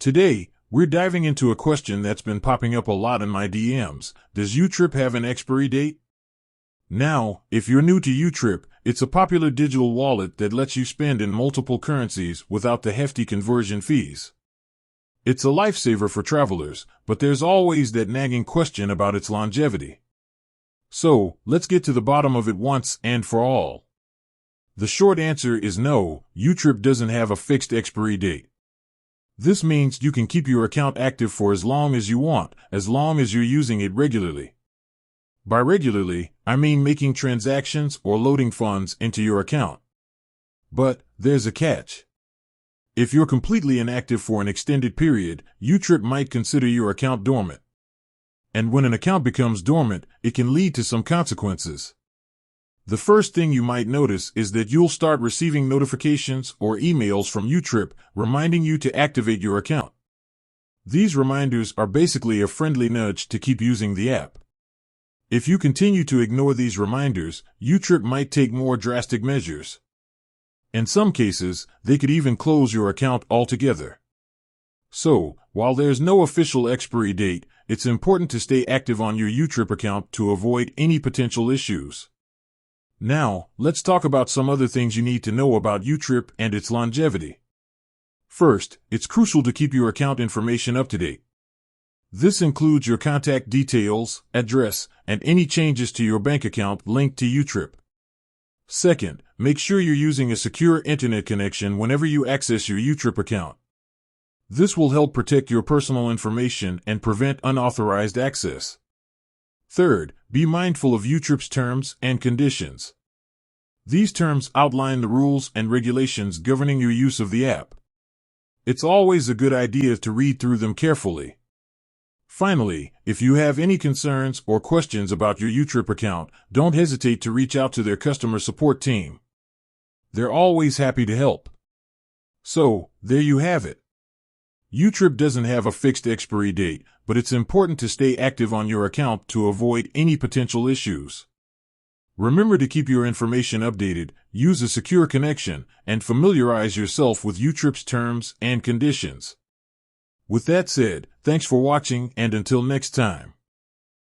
Today, we're diving into a question that's been popping up a lot in my DMs. Does YouTrip have an expiry date? Now, if you're new to YouTrip, it's a popular digital wallet that lets you spend in multiple currencies without the hefty conversion fees. It's a lifesaver for travelers, but there's always that nagging question about its longevity. So, let's get to the bottom of it once and for all. The short answer is no, YouTrip doesn't have a fixed expiry date. This means you can keep your account active for as long as you want, as long as you're using it regularly. By regularly, I mean making transactions or loading funds into your account. But there's a catch. If you're completely inactive for an extended period, YouTrip might consider your account dormant. And when an account becomes dormant, it can lead to some consequences. The first thing you might notice is that you'll start receiving notifications or emails from YouTrip reminding you to activate your account. These reminders are basically a friendly nudge to keep using the app. If you continue to ignore these reminders, YouTrip might take more drastic measures. In some cases, they could even close your account altogether. So, while there's no official expiry date, it's important to stay active on your YouTrip account to avoid any potential issues. Now, let's talk about some other things you need to know about YouTrip and its longevity. First, it's crucial to keep your account information up to date. This includes your contact details, address, and any changes to your bank account linked to YouTrip. Second, make sure you're using a secure internet connection whenever you access your YouTrip account. This will help protect your personal information and prevent unauthorized access. Third, be mindful of YouTrip's terms and conditions. These terms outline the rules and regulations governing your use of the app. It's always a good idea to read through them carefully. Finally, if you have any concerns or questions about your YouTrip account, don't hesitate to reach out to their customer support team. They're always happy to help. So, there you have it. YouTrip doesn't have a fixed expiry date, but it's important to stay active on your account to avoid any potential issues. Remember to keep your information updated, use a secure connection, and familiarize yourself with YouTrip's terms and conditions. With that said, thanks for watching, and until next time.